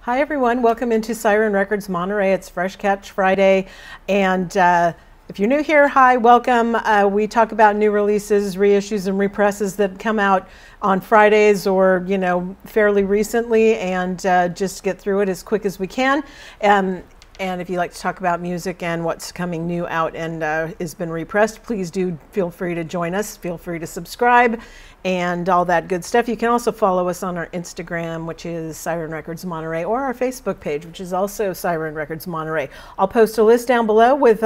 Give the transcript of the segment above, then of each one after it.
Hi everyone, welcome into Siren Records Monterey. It's Fresh Catch Friday, and if you're new here, hi, welcome. We talk about new releases, reissues, and represses that come out on Fridays or, you know, fairly recently, and just get through it as quick as we can. And if you like to talk about music and what's coming new out and has been repressed, please do feel free to join us. Feel free to subscribe and all that good stuff. You can also follow us on our Instagram, which is Siren Records Monterey, or our Facebook page, which is also Siren Records Monterey. I'll post a list down below with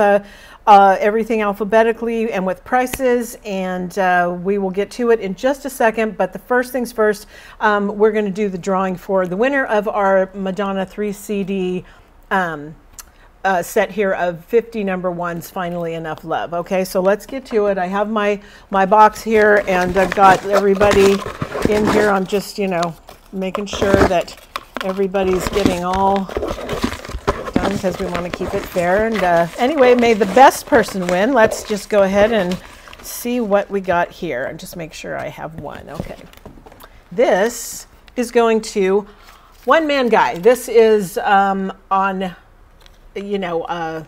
everything alphabetically and with prices, and we will get to it in just a second. But the first things first, we're going to do the drawing for the winner of our Madonna 3 CD set here of 50 number ones, Finally Enough Love. Okay, so let's get to it. I have my box here, and I've got everybody in here. I'm just, you know, making sure that everybody's getting all done because we want to keep it fair. And anyway, may the best person win. Let's just go ahead and see what we got here and just make sure I have one. Okay, this is going to One Man Guy. This is on, you know,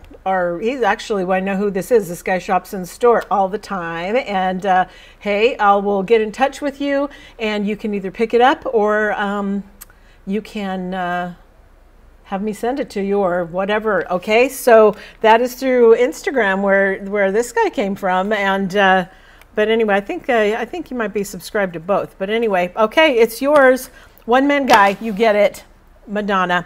he's actually, well, I know who this is. This guy shops in the store all the time. And hey, I will get in touch with you, and you can either pick it up or you can have me send it to you or whatever. Okay, so that is through Instagram where this guy came from. And but anyway, I think you might be subscribed to both. But anyway, okay, it's yours. One Man Guy, you get it, Madonna.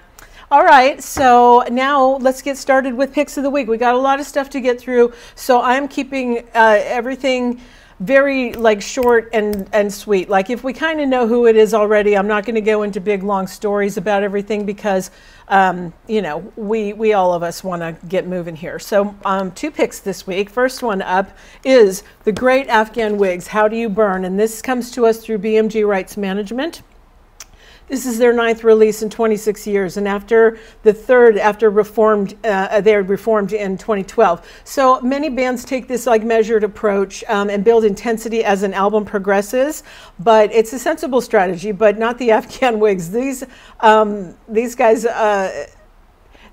All right, so now let's get started with picks of the week. We got a lot of stuff to get through, so I'm keeping everything very like short and sweet. Like if we kind of know who it is already, I'm not going to go into big long stories about everything because you know, we all of us want to get moving here. So 2 picks this week. First one up is the great Afghan Wigs, How Do You Burn? And this comes to us through BMG Rights Management. This is their 9th release in 26 years, and after the 3rd, after reformed, they were reformed in 2012. So many bands take this like measured approach and build intensity as an album progresses, but it's a sensible strategy, but not the Afghan Wigs. These guys,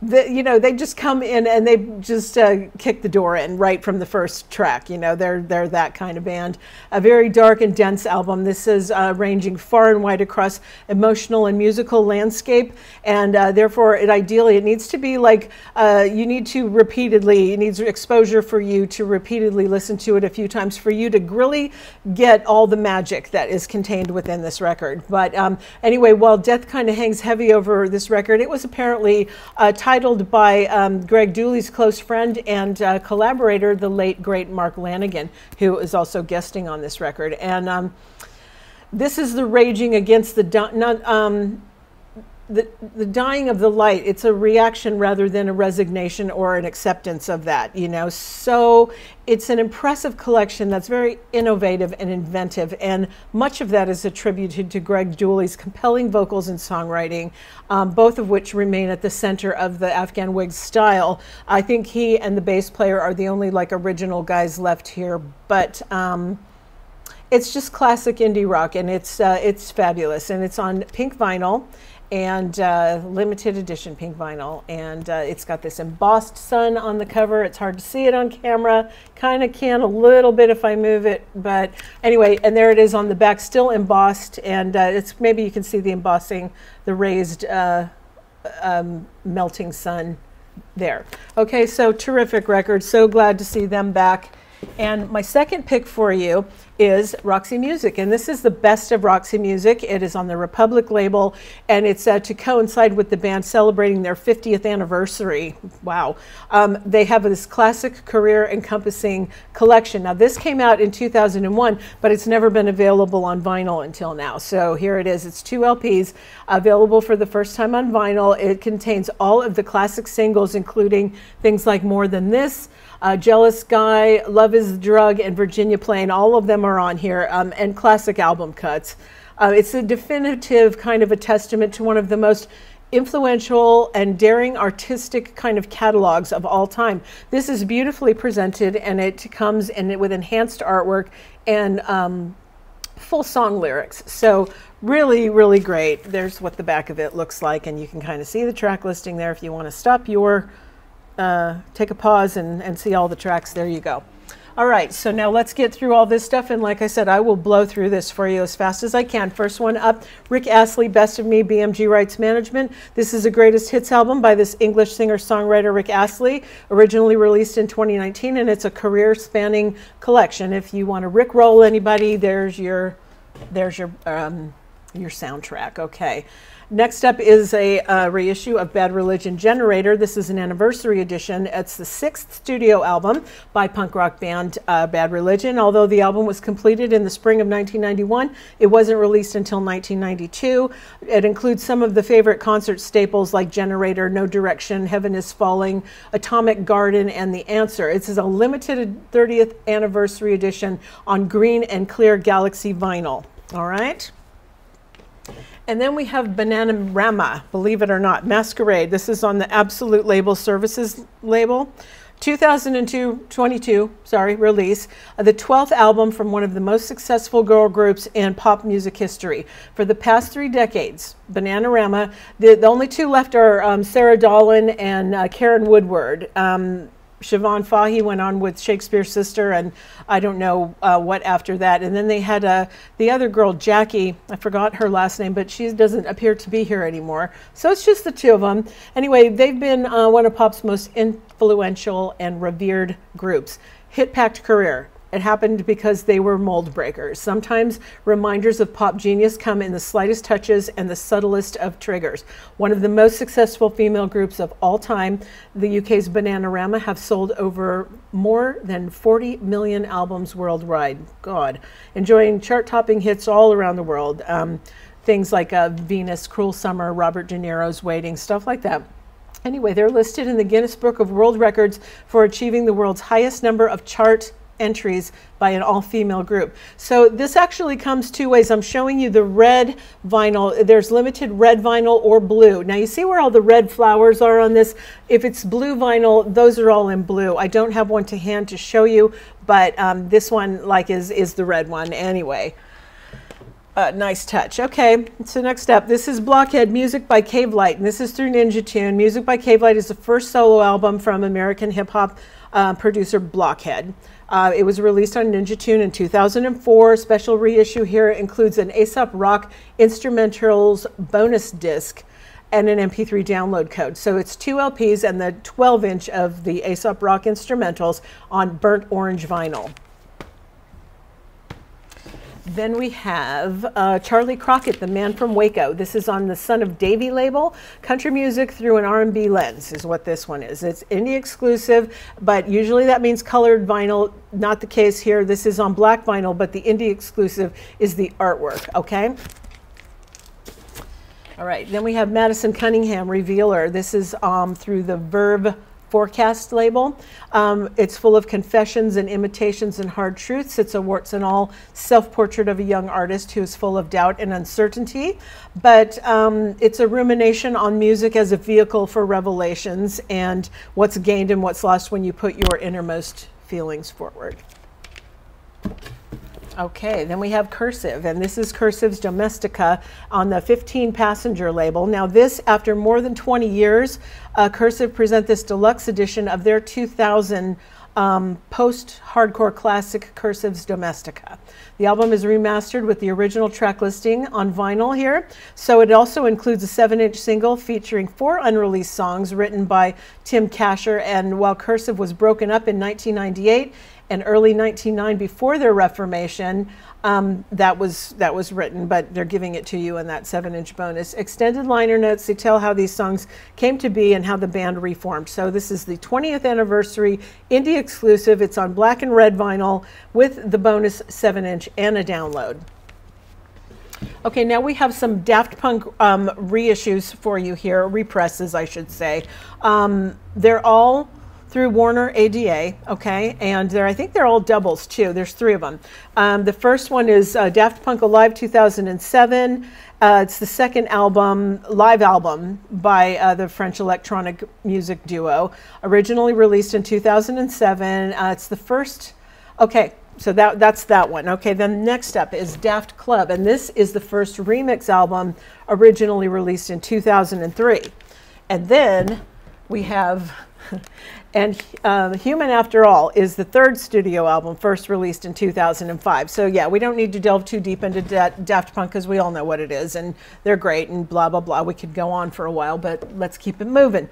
you know, they just come in and they just kick the door in right from the first track. You know, they're that kind of band. A very dark and dense album. This is ranging far and wide across emotional and musical landscape, and therefore ideally it needs to be like you need to repeatedly, it needs exposure for you to repeatedly listen to it a few times for you to really get all the magic that is contained within this record. But anyway, while death kind of hangs heavy over this record, it was apparently titled by Greg Dooley's close friend and collaborator, the late great Mark Lanigan, who is also guesting on this record. And this is the raging against the dying of the light. It's a reaction rather than a resignation or an acceptance of that, you know. So it's an impressive collection that's very innovative and inventive, and much of that is attributed to Greg Dooley's compelling vocals and songwriting, both of which remain at the center of the Afghan Wigs style. I think he and the bass player are the only like original guys left here, but it's just classic indie rock, and it's fabulous, and it's on pink vinyl. And limited edition pink vinyl, and it's got this embossed sun on the cover. It's hard to see it on camera, kind of can a little bit if I move it, but anyway, and there it is on the back, still embossed, and it's, maybe you can see the embossing, the raised melting sun there. Okay, so terrific record, so glad to see them back. And my second pick for you is Roxy Music, and this is the best of Roxy Music. It is on the Republic label, and it's to coincide with the band celebrating their 50th anniversary. Wow. They have this classic career encompassing collection. Now this came out in 2001, but it's never been available on vinyl until now. So here it is. It's 2 LPs available for the first time on vinyl. It contains all of the classic singles, including things like More Than This, Jealous Guy, Love Is the Drug, and Virginia Plain. All of them are on here, and classic album cuts. It's a definitive kind of a testament to one of the most influential and daring artistic kind of catalogs of all time. This is beautifully presented, and it comes in with enhanced artwork and full song lyrics. So really, really great. There's what the back of it looks like, and you can kind of see the track listing there. If you want to stop your, take a pause and see all the tracks, there you go. All right, so now let's get through all this stuff, and like I said, I will blow through this for you as fast as I can. First one up, Rick Astley, Best of Me, BMG Rights Management. This is a greatest hits album by this English singer-songwriter Rick Astley, originally released in 2019, and it's a career-spanning collection. If you want to Rickroll anybody, there's your soundtrack. Okay. Next up is a reissue of Bad Religion Generator. This is an anniversary edition. It's the 6th studio album by punk rock band Bad Religion. Although the album was completed in the spring of 1991, it wasn't released until 1992. It includes some of the favorite concert staples like Generator, No Direction, Heaven is Falling, Atomic Garden, and The Answer. This is a limited 30th anniversary edition on green and clear Galaxy vinyl. All right. And then we have Bananarama, believe it or not, Masquerade. This is on the Absolute Label Services label. 2022 release, the 12th album from one of the most successful girl groups in pop music history. For the past 3 decades, Bananarama, the only 2 left are Sarah Dallin and Karen Woodward. Siobhan Fahey went on with Shakespeare's Sister, and I don't know what after that. And then they had the other girl, Jackie. I forgot her last name, but she doesn't appear to be here anymore. So it's just the 2 of them. Anyway, they've been one of pop's most influential and revered groups. Hit-packed career. It happened because they were mold breakers. Sometimes reminders of pop genius come in the slightest touches and the subtlest of triggers. One of the most successful female groups of all time, the UK's Bananarama, have sold over more than 40 million albums worldwide. God. Enjoying chart-topping hits all around the world. Things like Venus, Cruel Summer, Robert De Niro's Waiting, stuff like that. Anyway, they're listed in the Guinness Book of World Records for achieving the world's highest number of chart entries by an all-female group. So this actually comes 2 ways. I'm showing you the red vinyl. There's limited red vinyl or blue. Now you see where all the red flowers are on this? If it's blue vinyl, those are all in blue. I don't have one to hand to show you, but this one is the red one anyway. Nice touch. Okay, so next up, this is Blockhead, Music by Cave Light, and this is through Ninja Tune. Music by Cave Light is the first solo album from American hip-hop producer Blockhead. It was released on Ninja Tune in 2004. Special reissue here includes an Aesop Rock Instrumentals bonus disc and an MP3 download code. So it's 2 LPs and the 12-inch of the Aesop Rock Instrumentals on burnt orange vinyl. Then we have Charlie Crockett, The Man from Waco. This is on the Son of Davy label. Country music through an R&B lens is what this one is. It's indie exclusive, but usually that means colored vinyl. Not the case here. This is on black vinyl, but the indie exclusive is the artwork, okay? All right, then we have Madison Cunningham, Revealer. This is through the Verve Forecast label. It's full of confessions and imitations and hard truths. It's a warts and all self-portrait of a young artist who is full of doubt and uncertainty, but it's a rumination on music as a vehicle for revelations and what's gained and what's lost when you put your innermost feelings forward. Okay, then we have Cursive, and this is Cursive's Domestica on the 15-passenger label. Now this, after more than 20 years, Cursive present this deluxe edition of their 2000 post-hardcore classic Cursive's Domestica. The album is remastered with the original track listing on vinyl here. So it also includes a 7-inch single featuring 4 unreleased songs written by Tim Kasher. And while Cursive was broken up in 1998 and early 1999 before their reformation, that was written, but they're giving it to you in that 7-inch bonus. Extended liner notes to tell how these songs came to be and how the band reformed. So this is the 20th anniversary indie exclusive. It's on black and red vinyl with the bonus 7-inch and a download. Okay, now we have some Daft Punk reissues for you here, represses, I should say. They're all through Warner ADA, okay, and I think they're all doubles too. There's 3 of them. The first one is Daft Punk Alive 2007. It's the second album, live album by the French electronic music duo, originally released in 2007. It's the first, okay, So that's that one. Okay, then next up is Daft Club, and this is the first remix album originally released in 2003. And then we have, and Human After All is the third studio album, first released in 2005. So yeah, we don't need to delve too deep into Daft Punk because we all know what it is, and they're great, and blah, blah, blah. We could go on for a while, but let's keep it moving.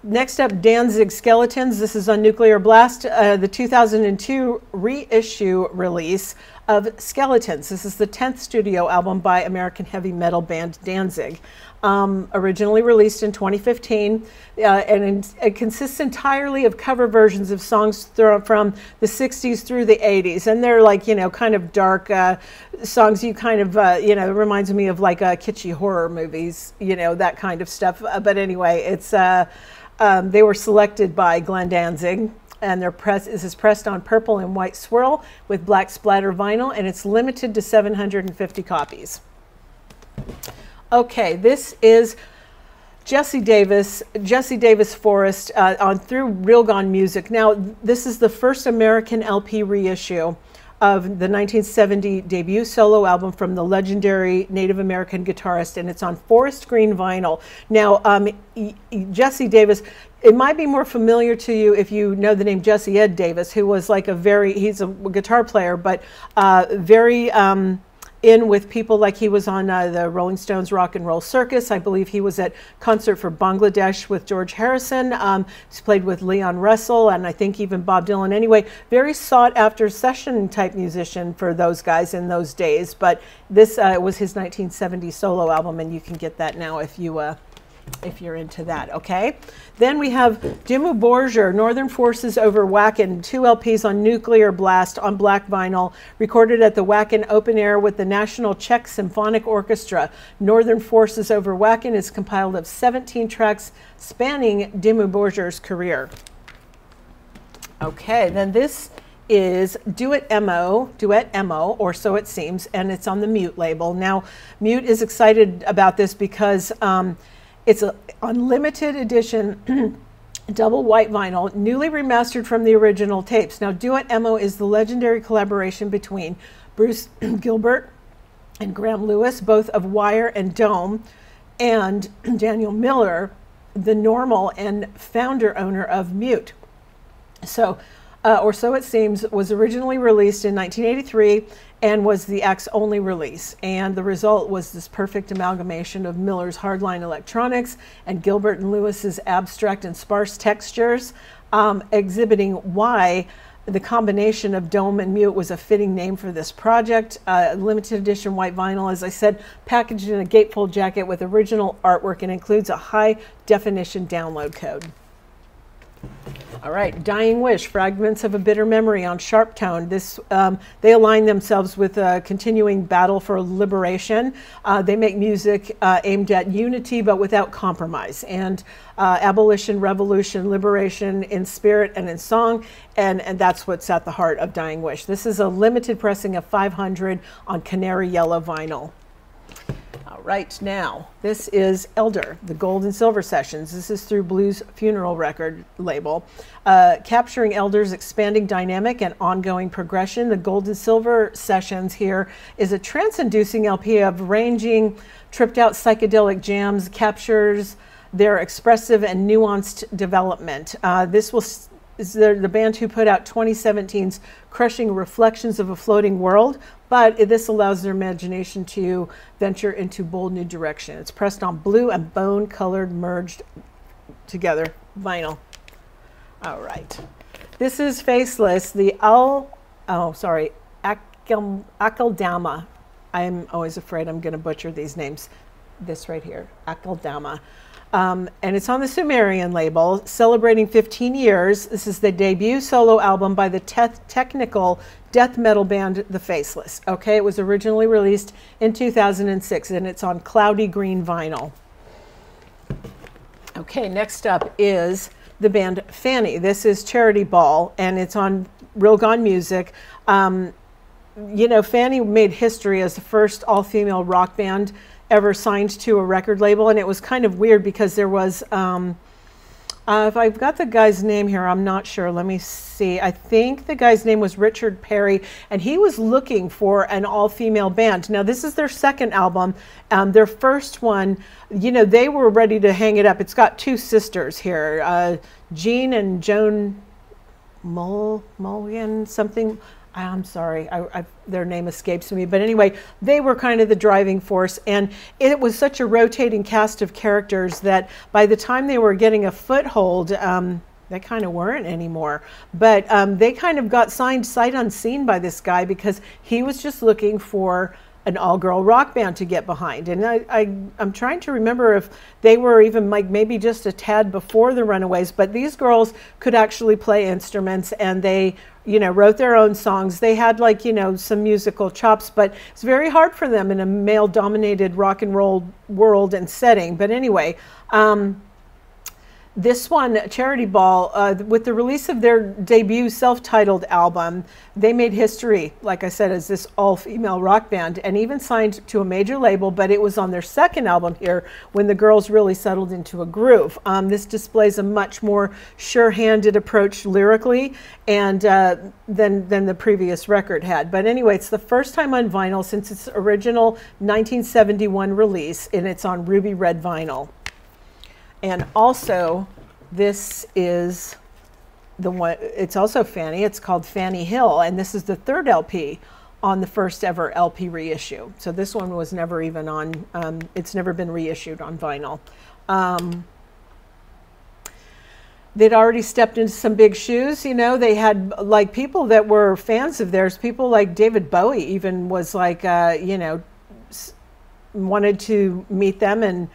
Next up, Danzig Skeletons. This is on Nuclear Blast, the 2002 reissue release of Skeletons. This is the 10th studio album by American heavy metal band Danzig. Originally released in 2015, and it consists entirely of cover versions of songs from the 60s through the 80s. And they're like, you know, kind of dark songs you kind of, you know, it reminds me of like kitschy horror movies, you know, that kind of stuff. But anyway, it's they were selected by Glenn Danzig, and this is pressed on purple and white swirl with black splatter vinyl, and it's limited to 750 copies. Okay, this is Jesse Davis Forrest on through Real Gone Music. Now, this is the first American LP reissue of the 1970 debut solo album from the legendary Native American guitarist, and it's on forest green vinyl. Now, Jesse Davis, it might be more familiar to you if you know the name Jesse Ed Davis, who was like he's a guitar player, but very in with people like he was on the Rolling Stones Rock and Roll Circus. I believe he was at Concert for Bangladesh with George Harrison. He's played with Leon Russell and I think even Bob Dylan. Anyway, very sought after session type musician for those guys in those days. But this was his 1970 solo album, and you can get that now if you're into that, okay? Then we have Dimmu Borgir, Northern Forces over Wacken, 2 LPs on Nuclear Blast on black vinyl, recorded at the Wacken Open Air with the National Czech Symphonic Orchestra. Northern Forces over Wacken is compiled of 17 tracks spanning Dimmu Borgir's career. Okay, then this is Duet Emo, or So It Seems, and it's on the Mute label. Now, Mute is excited about this because it's an unlimited edition double white vinyl, newly remastered from the original tapes. Now, Duet Emo is the legendary collaboration between Bruce Gilbert and Graham Lewis, both of Wire and Dome, and Daniel Miller, the Normal and founder owner of Mute. So, or So It Seems, was originally released in 1983 and was the act's only release. And the result was this perfect amalgamation of Miller's hardline electronics and Gilbert and Lewis's abstract and sparse textures, exhibiting why the combination of Dome and Mute was a fitting name for this project. Limited edition white vinyl, as I said, packaged in a gatefold jacket with original artwork, and includes a high definition download code. All right, Dying Wish, Fragments of a Bitter Memory on Sharptone. This, they align themselves with a continuing battle for liberation. They make music aimed at unity but without compromise, and abolition, revolution, liberation in spirit and in song, and that's what's at the heart of Dying Wish. This is a limited pressing of 500 on canary yellow vinyl. Right now, this is Elder, the Gold and Silver Sessions. This is through Blues Funeral record label. Capturing Elder's expanding dynamic and ongoing progression, the Gold and Silver Sessions here is a trance-inducing LP of ranging, tripped-out psychedelic jams, captures their expressive and nuanced development. This is the band who put out 2017's crushing Reflections of a Floating World, but this allows their imagination to venture into bold new direction. It's pressed on blue and bone colored merged together vinyl. All right. This is Faceless, the Akeldama. I'm always afraid I'm going to butcher these names. This right here, Akeldama. And it's on the Sumerian label, celebrating 15 years. This is the debut solo album by the technical death metal band The Faceless. Okay, it was originally released in 2006, and it's on cloudy green vinyl. Okay, next up is the band Fanny. This is Charity Ball, and it's on Real Gone Music. You know, Fanny made history as the first all-female rock band ever signed to a record label, and it was kind of weird because there was If I've got the guy's name here, I'm not sure. Let me see. I think the guy's name was Richard Perry, and he was looking for an all-female band. Now, this is their second album. Their first one, you know, they were ready to hang it up. It's got two sisters here, Jean and Joan Mulligan, something. I'm sorry, their name escapes me. But anyway, they were kind of the driving force. And it was such a rotating cast of characters that by the time they were getting a foothold, they kind of weren't anymore. But they kind of got signed sight unseen by this guy because he was just looking for an all-girl rock band to get behind. And I'm trying to remember if they were even like maybe just a tad before the Runaways, but these girls could actually play instruments, and they, you know, wrote their own songs. They had, like, you know, some musical chops, but it's very hard for them in a male-dominated rock and roll world and setting. But anyway, this one, Charity Ball, with the release of their debut self-titled album, they made history, like I said, as this all-female rock band, and even signed to a major label, but it was on their second album here when the girls really settled into a groove. This displays a much more sure-handed approach lyrically and than the previous record had. But anyway, it's the first time on vinyl since its original 1971 release, and it's on ruby red vinyl. And also, this is the one, it's also Fanny, it's called Fanny Hill, and this is the third LP on the first ever LP reissue. So this one was never even on, it's never been reissued on vinyl. They'd already stepped into some big shoes, you know. They had, like, people that were fans of theirs, people like David Bowie even was like, you know, wanted to meet them and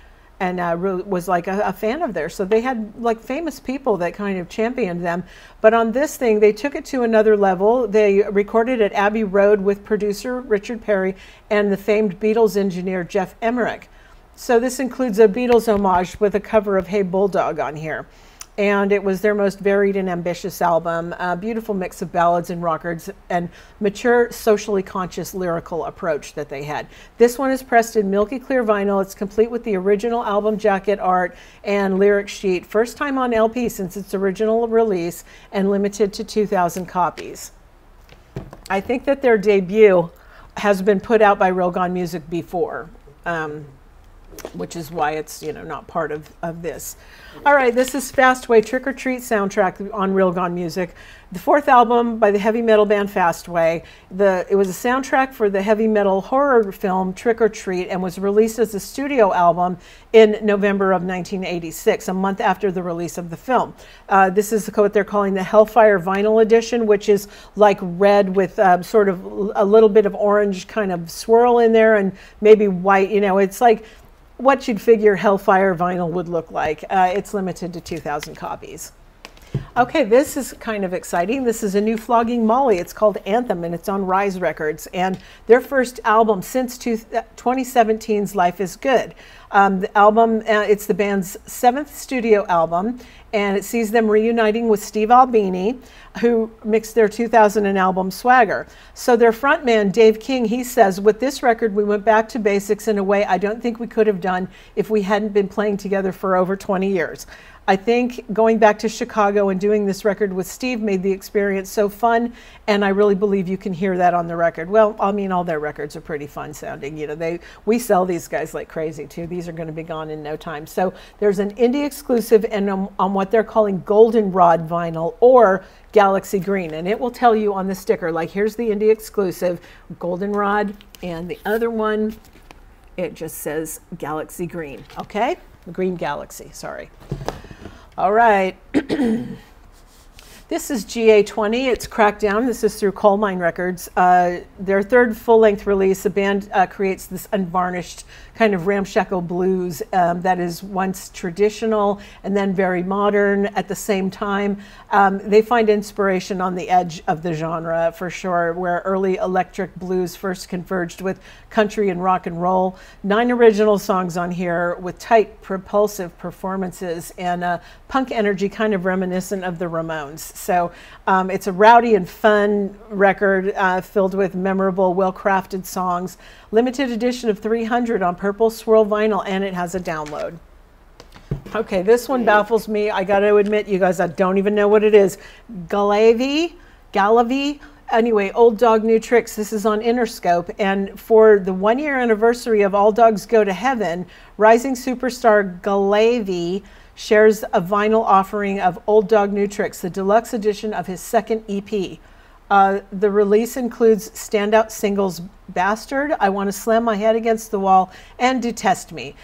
was like a fan of theirs. So they had, like, famous people that kind of championed them. But on this thing, they took it to another level. They recorded at Abbey Road with producer Richard Perry and the famed Beatles engineer Jeff Emmerich. So this includes a Beatles homage with a cover of Hey Bulldog on here. And it was their most varied and ambitious album, a beautiful mix of ballads and rockers and mature, socially conscious lyrical approach that they had. This one is pressed in milky clear vinyl. It's complete with the original album jacket art and lyric sheet. First time on LP since its original release and limited to 2,000 copies. I think that their debut has been put out by Real Gone Music before, which is why it's, you know, not part of this. All right, this is Fastway Trick or Treat soundtrack on Real Gone Music. The fourth album by the heavy metal band Fastway. It was a soundtrack for the heavy metal horror film Trick or Treat and was released as a studio album in November of 1986, a month after the release of the film. This is what they're calling the Hellfire Vinyl Edition, which is like red with sort of a little bit of orange kind of swirl in there and maybe white. You know, it's like what you'd figure Hellfire vinyl would look like. It's limited to 2,000 copies. Okay, this is kind of exciting. This is a new Flogging Molly. It's called Anthem, and it's on Rise Records. And their first album since 2017's Life is Good. The album, it's the band's 7th studio album, and it sees them reuniting with Steve Albini, who mixed their 2000 album Swagger. So their frontman, Dave King, he says, with this record, we went back to basics in a way I don't think we could have done if we hadn't been playing together for over 20 years. I think going back to Chicago and doing this record with Steve made the experience so fun, and I really believe you can hear that on the record. Well, I mean, all their records are pretty fun sounding. You know, we sell these guys like crazy too. These are going to be gone in no time. So there's an indie exclusive and on what they're calling Goldenrod vinyl or Galaxy Green, and it will tell you on the sticker, like, here's the indie exclusive Goldenrod, and the other one, it just says Galaxy Green. Okay, Green Galaxy. Sorry. All right. This is GA20. It's Crackdown. This is through Coal Mine Records. Their third full-length release, the band creates this unvarnished kind of ramshackle blues that is once traditional and then very modern at the same time. They find inspiration on the edge of the genre, for sure, where early electric blues first converged with country and rock and roll. 9 original songs on here with tight, propulsive performances and punk energy kind of reminiscent of the Ramones. So it's a rowdy and fun record filled with memorable, well-crafted songs. Limited edition of 300 on purple swirl vinyl, and it has a download. Okay, this one baffles me. I got to admit, you guys, I don't even know what it is. Galavy. Anyway, Old Dog New Tricks. This is on Interscope. And for the 1-year anniversary of All Dogs Go to Heaven, rising superstar Galavy shares a vinyl offering of Old Dog New Tricks, the deluxe edition of his second EP. The release includes standout singles Bastard, I Want to Slam My Head Against the Wall, and Detest Me.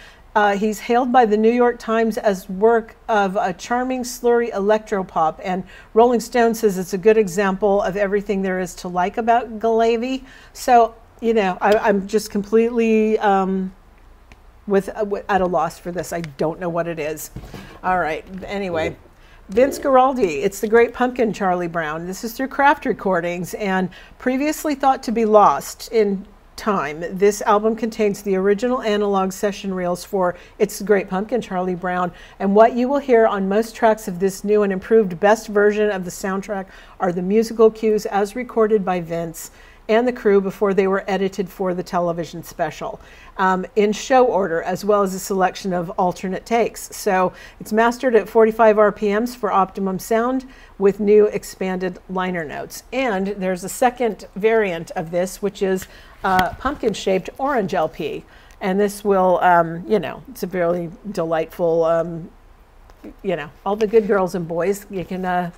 He's hailed by the New York Times as work of a charming, slurry electropop, and Rolling Stone says it's a good example of everything there is to like about Galavy. So, you know, I'm just completely at a loss for this. I don't know what it is. All right, anyway. Vince Guaraldi, It's the Great Pumpkin, Charlie Brown. This is through Craft Recordings, and previously thought to be lost in time. This album contains the original analog session reels for It's the Great Pumpkin, Charlie Brown, and what you will hear on most tracks of this new and improved best version of the soundtrack are the musical cues as recorded by Vince and the crew before they were edited for the television special, in show order, as well as a selection of alternate takes. So it's mastered at 45 RPMs for optimum sound with new expanded liner notes. And there's a second variant of this, which is pumpkin-shaped orange LP. And this will, you know, it's a really delightful, you know, all the good girls and boys, you can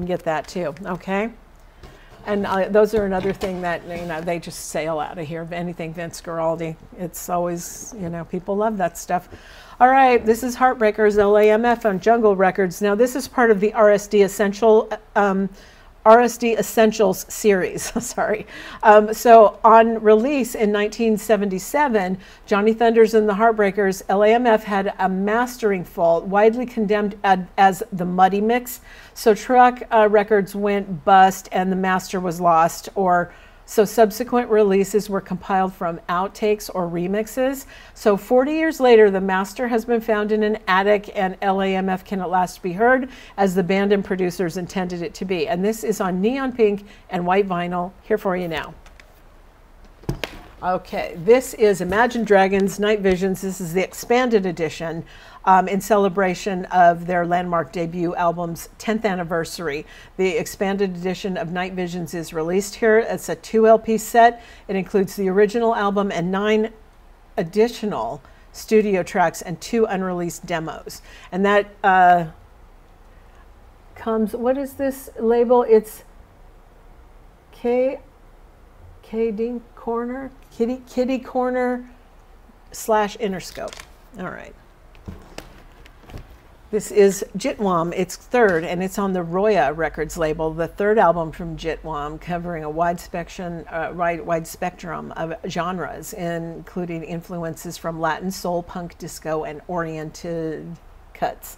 get that too, okay? And those are another thing that, you know, they just sail out of here. Anything Vince Guaraldi, it's always, you know, people love that stuff. All right, this is Heartbreakers, LAMF on Jungle Records. Now, this is part of the RSD Essentials series. Sorry. So on release in 1977, Johnny Thunders and the Heartbreakers, LAMF had a mastering fault, widely condemned as the Muddy Mix. So Truck Records went bust and the master was lost, or so subsequent releases were compiled from outtakes or remixes. So 40 years later, the master has been found in an attic, and LAMF can at last be heard as the band and producers intended it to be. And this is on neon pink and white vinyl. Here for you now. Okay, this is Imagine Dragons, Night Visions. This is the expanded edition in celebration of their landmark debut album's 10th anniversary. The expanded edition of Night Visions is released here. It's a 2 LP set. It includes the original album and 9 additional studio tracks and 2 unreleased demos. And that comes, what is this label? It's Kitty Corner / Interscope. All right. This is Jitwom, its third, and it's on the Roya Records label, the third album from Jitwom, covering a wide spectrum of genres, including influences from Latin, soul, punk, disco, and oriented cuts.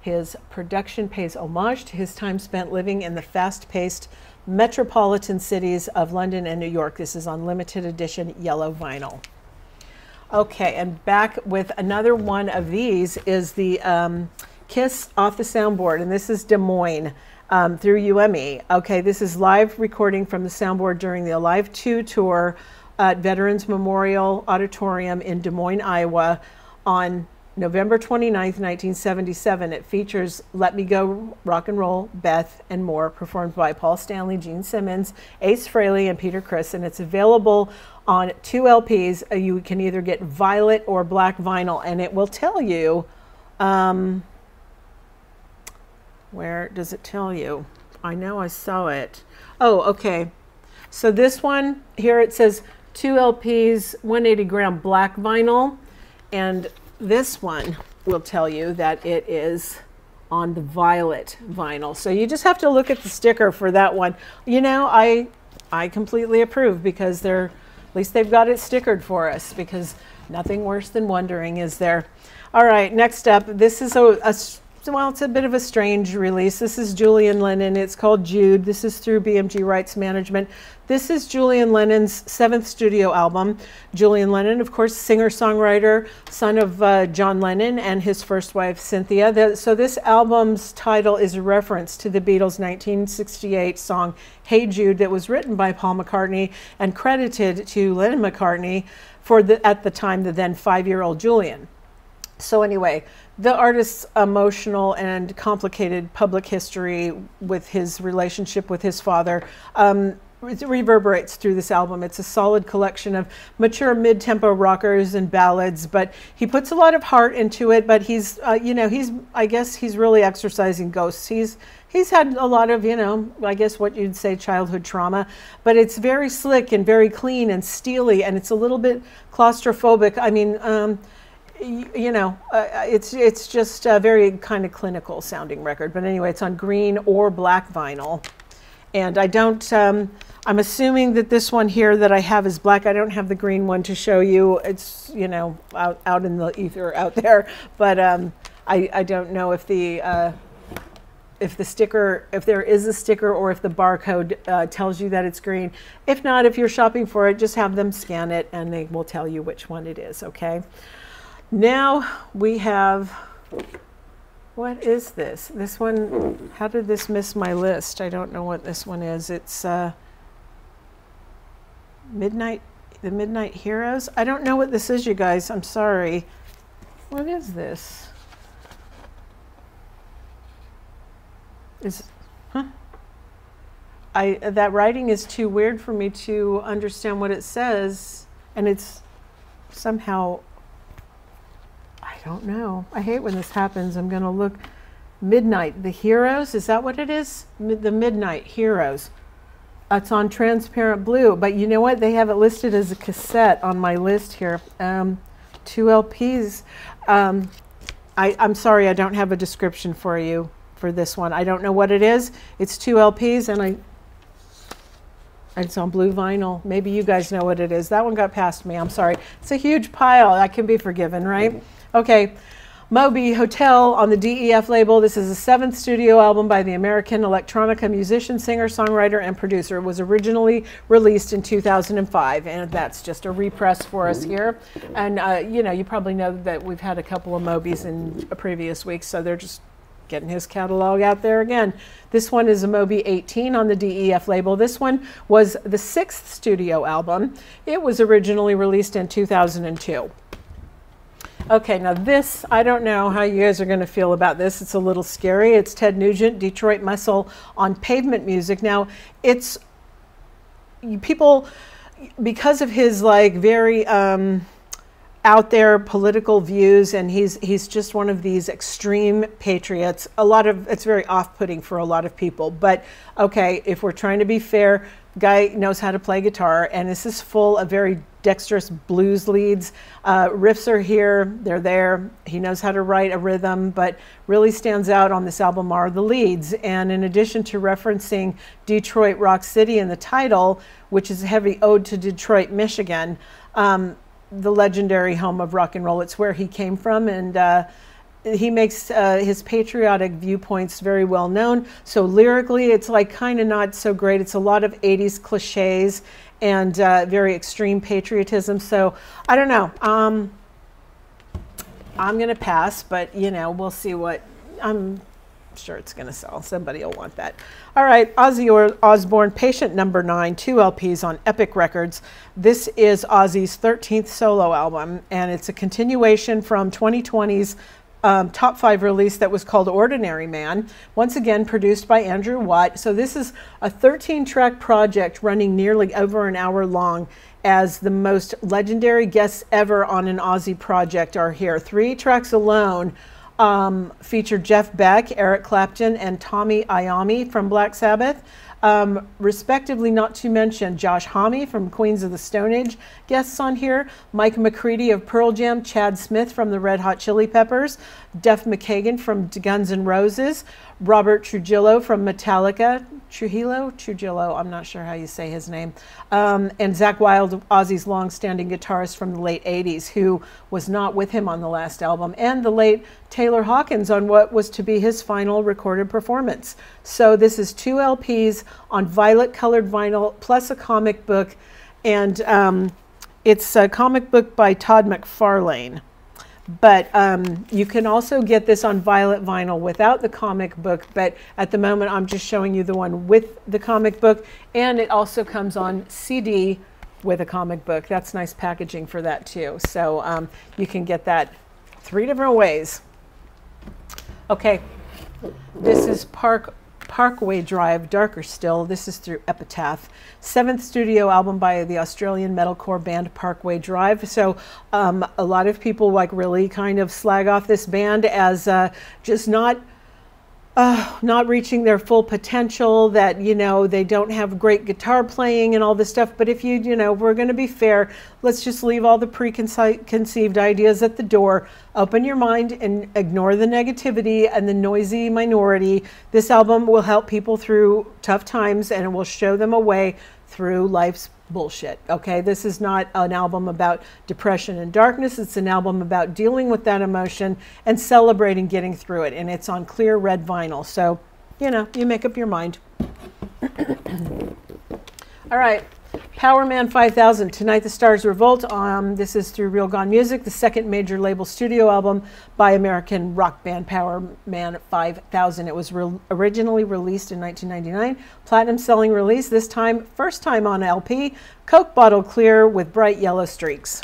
His production pays homage to his time spent living in the fast-paced metropolitan cities of London and New York. This is on limited edition yellow vinyl. Okay, and back with another one of these is the Kiss Off the Soundboard, and this is Des Moines through UME. Okay, this is live recording from the soundboard during the Alive 2 tour at Veterans Memorial Auditorium in Des Moines, Iowa on November 29th, 1977. It features Let Me Go, Rock and Roll, Beth, and More, performed by Paul Stanley, Gene Simmons, Ace Frehley, and Peter Criss, and it's available on 2 LPs. You can either get violet or black vinyl, and it will tell you, where does it tell you? I know I saw it. Oh, okay. So this one here, it says 2 LPs, 180 gram black vinyl, and this one will tell you that it is on the violet vinyl. So you just have to look at the sticker for that one. You know, I completely approve, because they're, at least they've got it stickered for us, because nothing worse than wondering, is there? All right, next up, this is well, it's a bit of a strange release. This is Julian Lennon. It's called Jude. This is through BMG Rights Management. This is Julian Lennon's 7th studio album. Julian Lennon, of course, singer-songwriter, son of John Lennon and his first wife, Cynthia. So this album's title is a reference to the Beatles' 1968 song, Hey Jude, that was written by Paul McCartney and credited to Lennon-McCartney for at the time, the then 5-year-old Julian. So anyway, the artist's emotional and complicated public history with his relationship with his father it reverberates through this album. It's a solid collection of mature mid-tempo rockers and ballads, but he puts a lot of heart into it. But he's, you know, I guess he's really exercising ghosts. He's had a lot of, you know, I guess what you'd say childhood trauma, but it's very slick and very clean and steely, and it's a little bit claustrophobic. I mean, you know, it's just a very kind of clinical sounding record. But anyway, it's on green or black vinyl. And I don't, I'm assuming that this one here that I have is black. I don't have the green one to show you. It's, you know, out in the ether out there. But I don't know if the sticker, if there is a sticker or if the barcode tells you that it's green. If not, if you're shopping for it, just have them scan it and they will tell you which one it is, okay? Now we have, what is this? This one, how did this miss my list? I don't know what this one is. It's the Midnight Heroes. I don't know what this is, you guys. I'm sorry. What is this? That writing is too weird for me to understand what it says, and it's somehow, I don't know. I hate when this happens. I'm going to look. Midnight, the Heroes, is that what it is? The Midnight Heroes. It's on transparent blue, but you know what? They have it listed as a cassette on my list here. 2 LPs. I'm sorry, I don't have a description for you for this one. I don't know what it is. It's 2 LPs, and it's on blue vinyl. Maybe you guys know what it is. That one got past me. I'm sorry. It's a huge pile. I can be forgiven, right? Okay. Moby Hotel on the DEF label. This is the 7th studio album by the American electronica musician, singer, songwriter, and producer. It was originally released in 2005, and that's just a repress for us here. And, you know, you probably know that we've had a couple of Mobys in previous weeks, so they're just getting his catalog out there again. This one is a Moby 18 on the DEF label. This one was the 6th studio album. It was originally released in 2002. Okay, now this, I don't know how you guys are going to feel about this. It's a little scary. It's Ted Nugent, Detroit Muscle on Pavement Music. Now, it's people, because of his like very out there political views, and he's just one of these extreme patriots. It's very off-putting for a lot of people. But okay, if we're trying to be fair, guy knows how to play guitar, and this is full of very dexterous blues leads. Riffs are here, they're there. He knows how to write a rhythm, but really stands out on this album are the leads. And in addition to referencing Detroit Rock City in the title, which is a heavy ode to Detroit, Michigan, the legendary home of rock and roll, it's where he came from, and he makes his patriotic viewpoints very well known. So lyrically, it's like kind of not so great. It's a lot of 80s cliches and very extreme patriotism. So I don't know. I'm going to pass, but you know, we'll see what, I'm sure it's going to sell. Somebody will want that. All right, Ozzy Osbourne, Patient Number 9, 2 LPs on Epic Records. This is Ozzy's 13th solo album, and it's a continuation from 2020's top 5 release that was called Ordinary Man, once again produced by Andrew Watt. So this is a 13-track project running nearly over an hour long, as the most legendary guests ever on an Ozzy project are here. 3 tracks alone feature Jeff Beck, Eric Clapton, and Tommy Iommi from Black Sabbath. Respectively, not to mention Josh Homme from Queens of the Stone Age guests on here, Mike McCready of Pearl Jam, Chad Smith from the Red Hot Chili Peppers, Duff McKagan from Guns N' Roses, Robert Trujillo from Metallica, Trujillo, I'm not sure how you say his name, and Zakk Wylde, Ozzy's long-standing guitarist from the late 80s, who was not with him on the last album, and the late Taylor Hawkins on what was to be his final recorded performance. So this is 2 LPs on violet-colored vinyl, plus a comic book, and it's a comic book by Todd McFarlane. But you can also get this on violet vinyl without the comic book, but at the moment I'm just showing you the one with the comic book, and it also comes on CD with a comic book. That's nice packaging for that too. So you can get that 3 different ways. Okay, this is Parkway Drive, Darker Still. This is through Epitaph. 7th studio album by the Australian metalcore band Parkway Drive. So a lot of people like really kind of slag off this band as just not reaching their full potential, that, you know, they don't have great guitar playing and all this stuff. But if you know, we're going to be fair, let's just leave all the preconceived ideas at the door. Open your mind and ignore the negativity and the noisy minority. This album will help people through tough times, and it will show them a way through life's bullshit. Okay, this is not an album about depression and darkness. It's an album about dealing with that emotion and celebrating getting through it. And it's on clear red vinyl. So, you know, you make up your mind. All right, Power Man 5000, Tonight the Stars Revolt. This is through Real Gone Music, the 2nd major label studio album by American rock band Power Man 5000. It was originally released in 1999, platinum selling release, this time, first time on LP, Coke bottle clear with bright yellow streaks.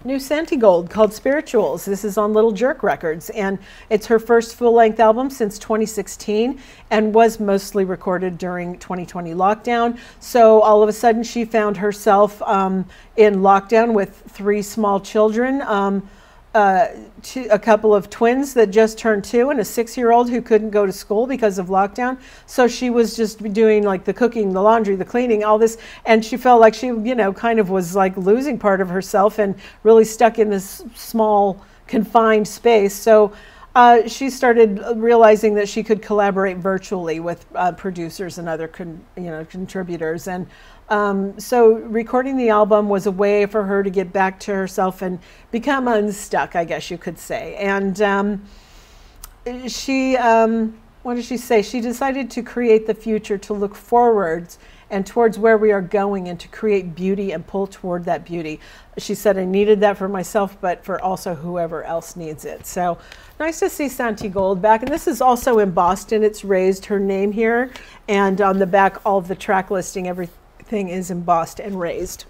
New Santigold called Spirituals. This is on Little Jerk Records, and it's her first full-length album since 2016 and was mostly recorded during 2020 lockdown. So all of a sudden she found herself in lockdown with 3 small children, a couple of twins that just turned 2 and a 6-year-old who couldn't go to school because of lockdown. So she was just doing like the cooking, the laundry, the cleaning, all this. And she felt like she, you know, kind of was like losing part of herself and really stuck in this small confined space. So she started realizing that she could collaborate virtually with producers and other contributors. And so recording the album was a way for her to get back to herself and become unstuck, I guess you could say. And she, what did she say? She decided to create the future, to look forwards and towards where we are going, and to create beauty and pull toward that beauty. She said, I needed that for myself, but for also whoever else needs it. So nice to see Santigold back. And this is also embossed, and it's raised her name here. And on the back, all of the track listing, everything is embossed and raised.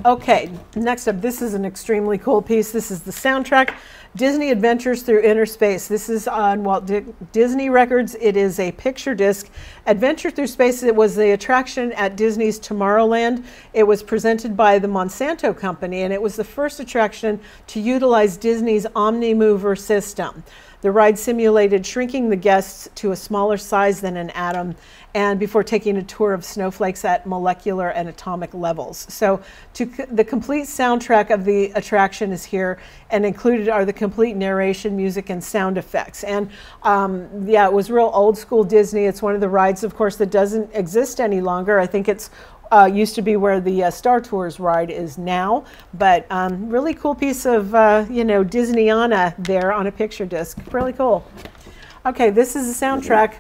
Okay, next up, this is an extremely cool piece. This is the soundtrack, Disney Adventures Through Inner Space. This is on Walt Disney Records. It is a picture disc. Adventure Through Space, it was the attraction at Disney's Tomorrowland. It was presented by the Monsanto Company, and it was the first attraction to utilize Disney's Omnimover system. The ride simulated shrinking the guests to a smaller size than an atom, and before taking a tour of snowflakes at molecular and atomic levels. So the complete soundtrack of the attraction is here, and included are the complete narration, music, and sound effects. And yeah, it was real old school Disney. It's one of the rides, of course, that doesn't exist any longer. I think it's used to be where the Star Tours ride is now, but really cool piece of, you know, Disneyana there on a picture disc. Really cool. Okay, this is a soundtrack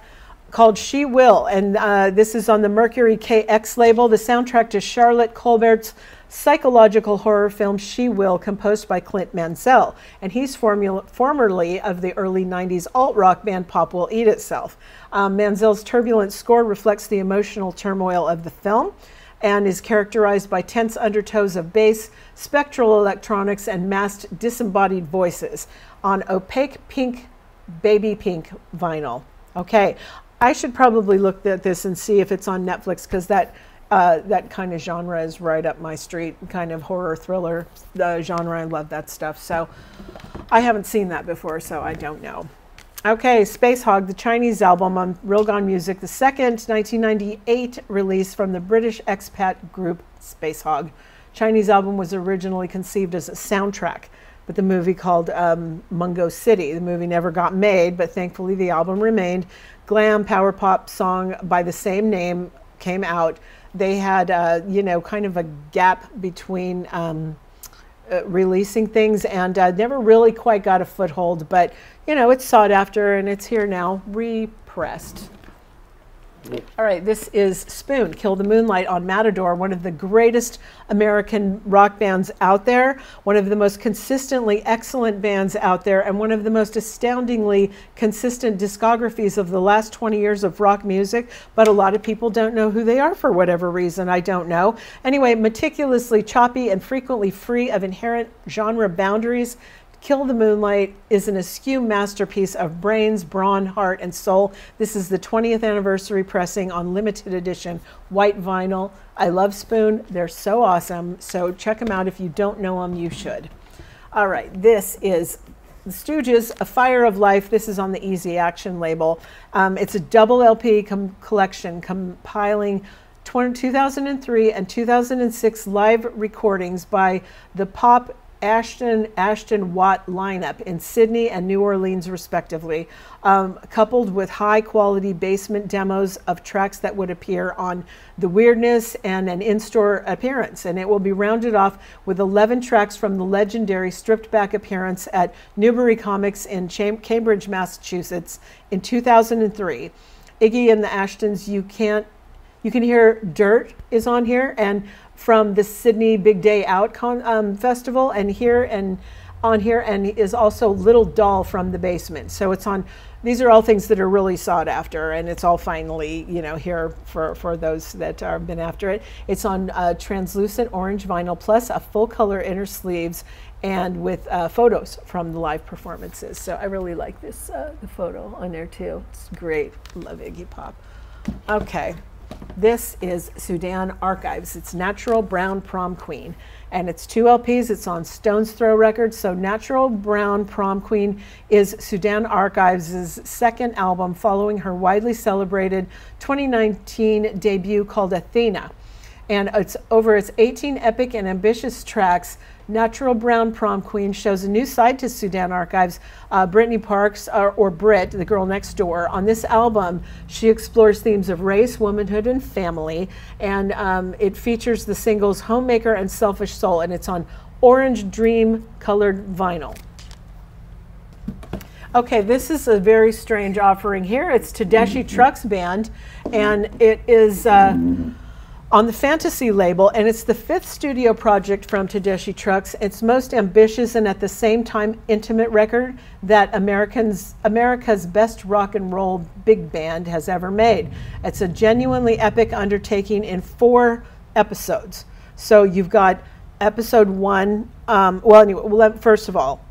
called She Will, and this is on the Mercury KX label, the soundtrack to Charlotte Colbert's psychological horror film She Will, composed by Clint Mansell, and he's formerly of the early 90s alt-rock band Pop Will Eat Itself. Mansell's turbulent score reflects the emotional turmoil of the film and is characterized by tense undertones of bass, spectral electronics, and masked disembodied voices on opaque pink, baby pink vinyl. Okay, I should probably look at this and see if it's on Netflix, because that kind of genre is right up my street, kind of horror thriller genre. I love that stuff. So I haven't seen that before, so I don't know. Okay, Spacehog, the Chinese album on Real Gone Music, the second 1998 release from the British expat group Spacehog. Chinese album was originally conceived as a soundtrack, but the movie called Mungo City. The movie never got made, but thankfully the album remained. Glam power pop song by the same name came out. They had, you know, kind of a gap between releasing things, and never really quite got a foothold, but you know, it's sought after and it's here now, repressed. All right, this is Spoon, Kill the Moonlight on Matador, one of the greatest American rock bands out there, one of the most consistently excellent bands out there, and one of the most astoundingly consistent discographies of the last 20 years of rock music, but a lot of people don't know who they are for whatever reason, I don't know. Anyway, meticulously choppy and frequently free of inherent genre boundaries, Kill the Moonlight is an askew masterpiece of brains, brawn, heart, and soul. This is the 20th anniversary pressing on limited edition white vinyl. I love Spoon. They're so awesome. So check them out. If you don't know them, you should. All right, this is The Stooges, A Fire of Life. This is on the Easy Action label. It's a double LP collection compiling 2003 and 2006 live recordings by the pop Ashton Watt lineup in Sydney and New Orleans respectively, coupled with high quality basement demos of tracks that would appear on The Weirdness and an in-store appearance. And it will be rounded off with 11 tracks from the legendary stripped back appearance at Newbury Comics in Cambridge, Massachusetts in 2003. Iggy and the Ashtons, you can hear Dirt is on here, and from the Sydney Big Day Out festival, and on here, and is also Little Doll from the Basement. So it's on. These are all things that are really sought after, and it's all finally, you know, here for those that have been after it. It's on translucent orange vinyl plus a full color inner sleeves, and with photos from the live performances. So I really like this the photo on there too. It's great. Love Iggy Pop. Okay. This is Sudan Archives. It's Natural Brown Prom Queen, and it's 2 LPs. It's on Stone's Throw Records. So Natural Brown Prom Queen is Sudan Archives' second album following her widely celebrated 2019 debut called Athena. And it's over its 18 epic and ambitious tracks. Natural Brown Prom Queen shows a new side to Sudan Archives, Brittany Parks, or Britt, the girl next door. On this album, she explores themes of race, womanhood, and family, and it features the singles Homemaker and Selfish Soul, and it's on orange dream colored vinyl. Okay, this is a very strange offering here. It's Tadashi Trucks Band, and it is on the Fantasy label, and it's the 5th studio project from Tadashi Trucks. It's most ambitious and at the same time intimate record that America's best rock and roll big band has ever made. It's a genuinely epic undertaking in 4 episodes. So you've got episode 1, well anyway, first of all,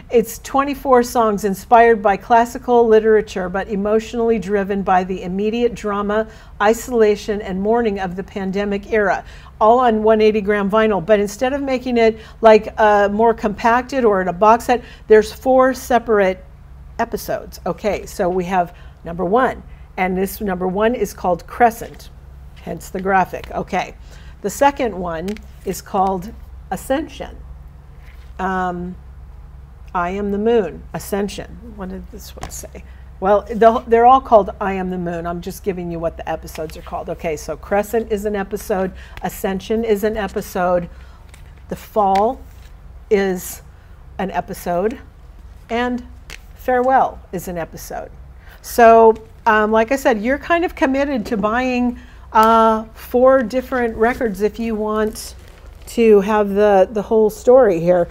it's 24 songs inspired by classical literature, but emotionally driven by the immediate drama, isolation, and mourning of the pandemic era, all on 180-gram vinyl. But instead of making it like more compacted or in a box set, there's 4 separate episodes. Okay, so we have number 1, and this number 1 is called Crescent, hence the graphic. Okay, the second one is called Ascension. I Am the Moon, Ascension. What did this one say? Well, they're all called I Am the Moon. I'm just giving you what the episodes are called. Okay, so Crescent is an episode, Ascension is an episode, The Fall is an episode, and Farewell is an episode. So, like I said, you're kind of committed to buying 4 different records if you want to have the whole story here.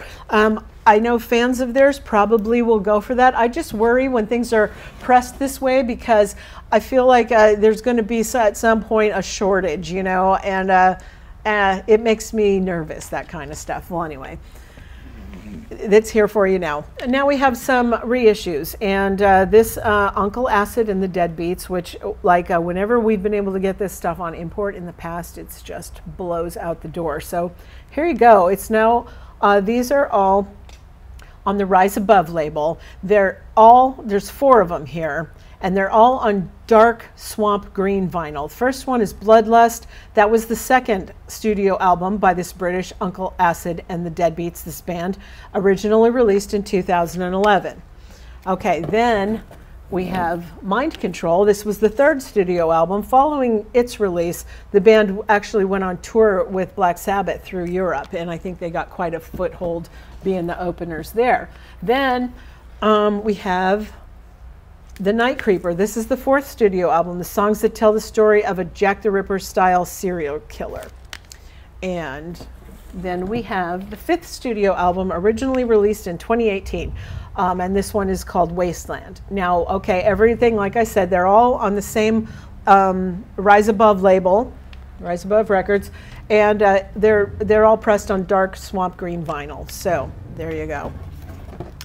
I know fans of theirs probably will go for that. I just worry when things are pressed this way because I feel like there's going to be at some point a shortage, you know, and it makes me nervous, that kind of stuff. Well, anyway, that's here for you now. And now we have some reissues, and this Uncle Acid and the Deadbeats, which like whenever we've been able to get this stuff on import in the past, it's just blows out the door. So here you go. It's now, these are all on the Rise Above label. There's 4 of them here, and they're all on dark swamp green vinyl. The first one is Bloodlust. That was the 2nd studio album by this British Uncle Acid and the Deadbeats, this band, originally released in 2011. Okay, then we have Mind Control. This was the 3rd studio album. Following its release, the band actually went on tour with Black Sabbath through Europe, and I think they got quite a foothold being the openers there. Then we have The Night Creeper. This is the 4th studio album, the songs that tell the story of a Jack the Ripper style serial killer. And then we have the 5th studio album, originally released in 2018. And this one is called Wasteland. Now, okay, everything, like I said, they're all on the same Rise Above label, Rise Above Records, and they're all pressed on dark swamp green vinyl. So there you go.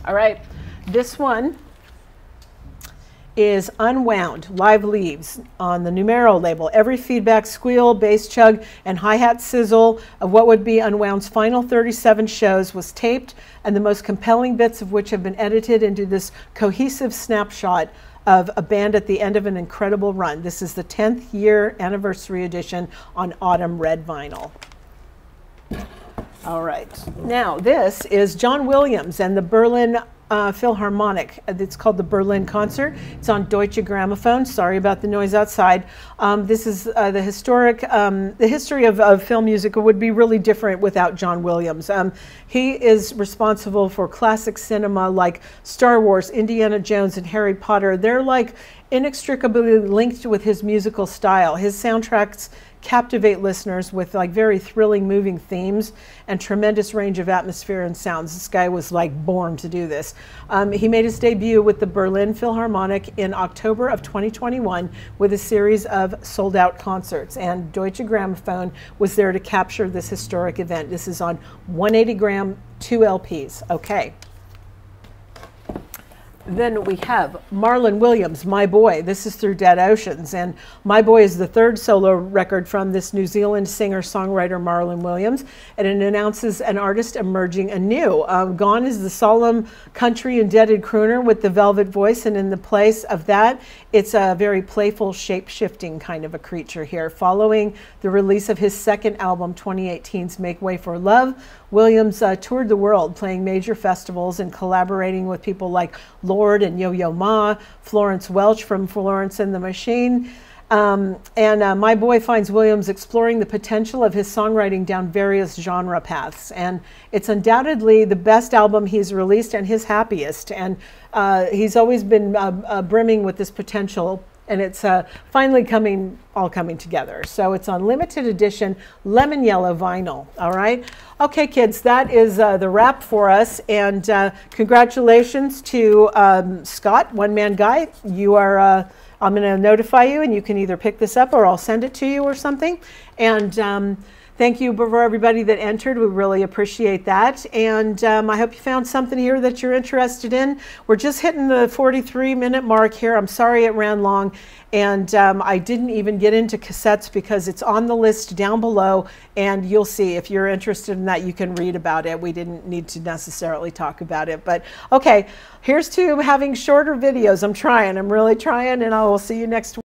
All right, this one is Unwound, Live Leaves on the Numero label. Every feedback, squeal, bass chug, and hi-hat sizzle of what would be Unwound's final 37 shows was taped, and the most compelling bits of which have been edited into this cohesive snapshot of a band at the end of an incredible run. This is the 10th year anniversary edition on autumn red vinyl. All right, now this is John Williams and the Berlin Philharmonic. It's called the Berlin Concert. It's on Deutsche Grammophon. Sorry about the noise outside. This is the history of film music would be really different without John Williams. He is responsible for classic cinema like Star Wars, Indiana Jones, and Harry Potter. They're like inextricably linked with his musical style. His soundtracks captivate listeners with like very thrilling, moving themes and tremendous range of atmosphere and sounds. This guy was like born to do this. He made his debut with the Berlin Philharmonic in October of 2021 with a series of sold-out concerts, and Deutsche Grammophon was there to capture this historic event. This is on 180 gram, 2 LPs. Okay. Then we have Marlin Williams, My Boy. This is through Dead Oceans. And My Boy is the 3rd solo record from this New Zealand singer-songwriter Marlin Williams. And it announces an artist emerging anew. Gone is the solemn country indebted crooner with the velvet voice. And in the place of that, it's a very playful, shape-shifting kind of a creature here. Following the release of his 2nd album, 2018's Make Way for Love, Williams toured the world, playing major festivals and collaborating with people like Lord and Yo-Yo Ma, Florence Welch from Florence and the Machine. My Boy finds Williams exploring the potential of his songwriting down various genre paths. And it's undoubtedly the best album he's released and his happiest. And he's always been brimming with this potential. And it's finally all coming together. So it's on limited edition lemon yellow vinyl. All right. Okay, kids, that is the wrap for us. And congratulations to Scott, One Man Guy. You are, I'm going to notify you, and you can either pick this up or I'll send it to you or something. And thank you for everybody that entered. We really appreciate that. And I hope you found something here that you're interested in. We're just hitting the 43-minute mark here. I'm sorry it ran long. And I didn't even get into cassettes because it's on the list down below. And you'll see if you're interested in that, you can read about it. We didn't need to necessarily talk about it. But okay, here's to having shorter videos. I'm really trying, and I will see you next week.